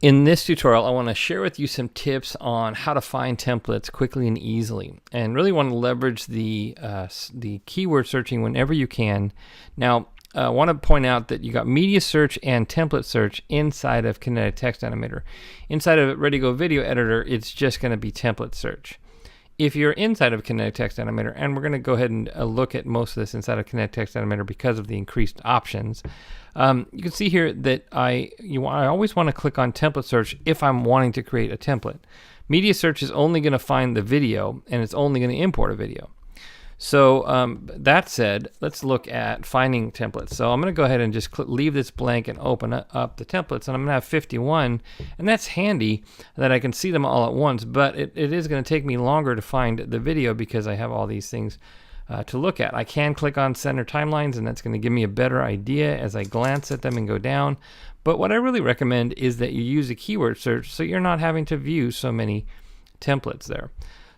In this tutorial, I want to share with you some tips on how to find templates quickly and easily, and really want to leverage the keyword searching whenever you can. Now, I want to point out that you got media search and template search inside of Kinetic Text Animator. Inside of Ready Go Video Editor, it's just going to be template search. If you're inside of Kinetic Text Animator, and we're going to go ahead and look at most of this inside of Kinetic Text Animator because of the increased options, you can see here that I always want to click on template search if I'm wanting to create a template. Media search is only going to find the video, and it's only going to import a video. So that said, let's look at finding templates. So I'm going to go ahead and just leave this blank and open up the templates, and I'm going to have 51, and that's handy that I can see them all at once, but it is going to take me longer to find the video because I have all these things to look at. I can click on center timelines, and that's going to give me a better idea as I glance at them and go down. But what I really recommend is that you use a keyword search so you're not having to view so many templates there.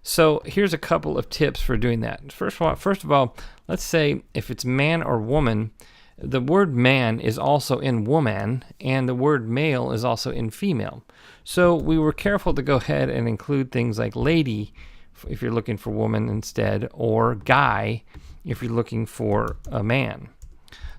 So here's a couple of tips for doing that. First of all, let's say if it's man or woman, the word man is also in woman, and the word male is also in female. So we were careful to go ahead and include things like lady if you're looking for woman instead, or guy if you're looking for a man.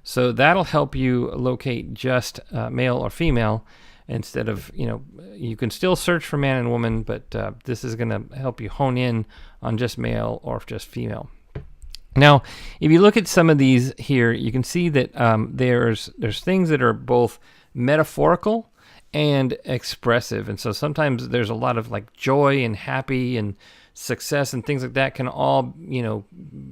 So that'll help you locate just male or female instead of, you can still search for man and woman, but this is going to help you hone in on just male or just female. Now, if you look at some of these here, you can see that there's things that are both metaphorical and expressive, and so sometimes there's a lot of like joy and happy and success and things like that can all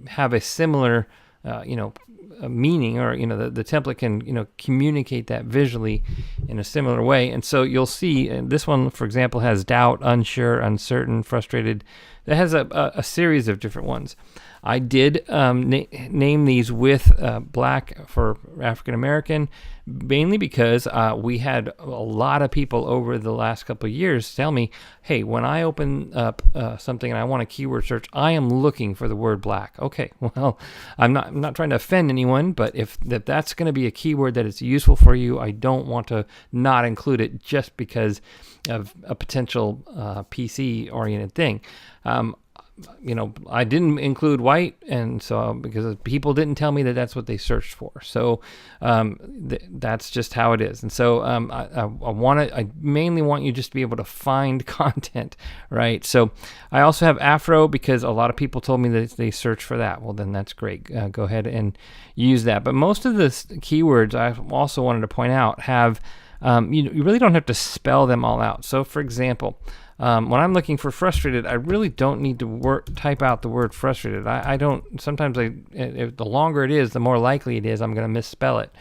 have a similar a meaning, or the template can communicate that visually in a similar way. And so you'll see, and this one for example has doubt, unsure, uncertain, frustrated. That has a series of different ones. I did name these with black for African American, mainly because we had a lot of people over the last couple of years tell me, hey, when I open up something and I want a keyword search, I am looking for the word black. Okay, well, I'm not trying to offend anyone, but if that's going to be a keyword that is useful for you, I don't want to not include it just because of a potential PC-oriented thing. I didn't include white, and so because people didn't tell me that that's what they searched for. So that's just how it is. And so I mainly want you just to be able to find content, right? So I also have Afro because a lot of people told me that they search for that. Well, then that's great. Go ahead and use that. But most of the keywords I also wanted to point out have you really don't have to spell them all out. So for example, when I'm looking for frustrated, I really don't need to type out the word frustrated. I don't. Sometimes if the longer it is, the more likely it is I'm going to misspell it.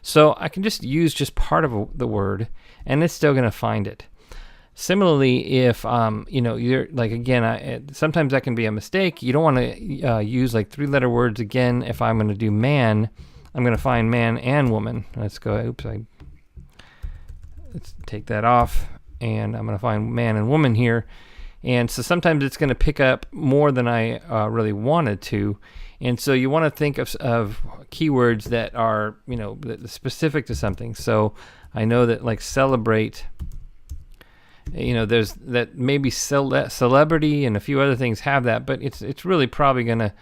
So I can just use just part of the word, and it's still going to find it. Similarly, if you're like, again, sometimes that can be a mistake. You don't want to use like 3-letter words again. If I'm going to do man, I'm going to find man and woman. Let's go. Let's take that off. And I'm going to find man and woman here. And so sometimes it's going to pick up more than I really wanted to. And so you want to think of keywords that are, specific to something. So I know that like celebrate, there's that maybe celebrity and a few other things have that, but it's really probably going to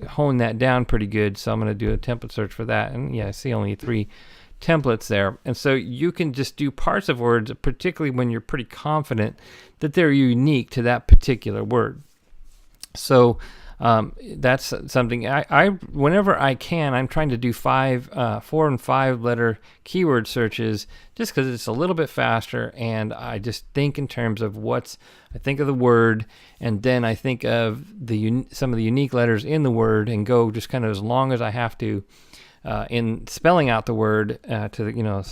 hone that down pretty good. So I'm going to do a template search for that. And yeah, I see only 3 templates there. And so you can just do parts of words, particularly when you're pretty confident that they're unique to that particular word. So that's something I whenever I can, I'm trying to do 4 and 5 letter keyword searches just because it's a little bit faster, and I just think in terms of I think of the word, and then I think of some of the unique letters in the word, and go just kind of as long as I have to in spelling out the word so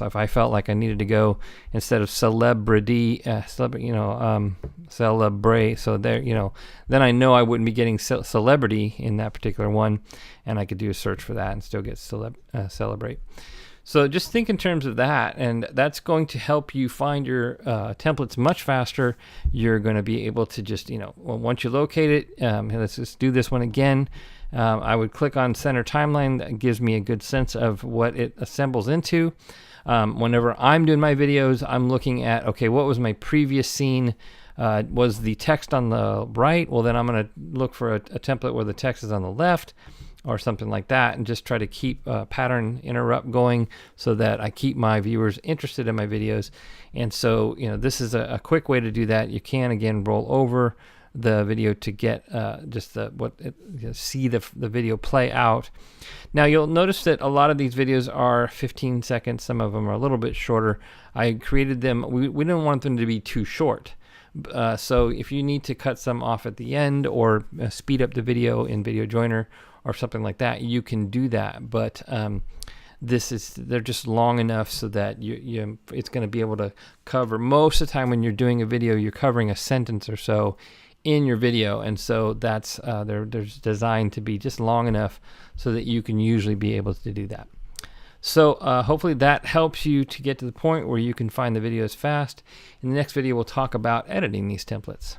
if I felt like I needed to go instead of celebrity, celebrate, so there, then I know I wouldn't be getting celebrity in that particular one, and I could do a search for that and still get celebrate. So just think in terms of that, and that's going to help you find your templates much faster. You're going to be able to just, once you locate it, let's just do this one again. I would click on center timeline. That gives me a good sense of what it assembles into. Whenever I'm doing my videos, I'm looking at, okay, what was my previous scene? Was the text on the right? Well, then I'm going to look for a template where the text is on the left, or something like that, and just try to keep pattern interrupt going so that I keep my viewers interested in my videos. And so, this is a quick way to do that. You can, again, roll over the video to get see the video play out. Now you'll notice that a lot of these videos are 15 seconds. Some of them are a little bit shorter. I created them. We didn't want them to be too short. So if you need to cut some off at the end, or speed up the video in Video Joiner or something like that, you can do that. But they're just long enough so that it's going to be able to cover. Most of the time when you're doing a video, you're covering a sentence or so in your video, and so that's they're designed to be just long enough so that you can usually be able to do that. So hopefully that helps you to get to the point where you can find the videos fast. In the next video, we'll talk about editing these templates.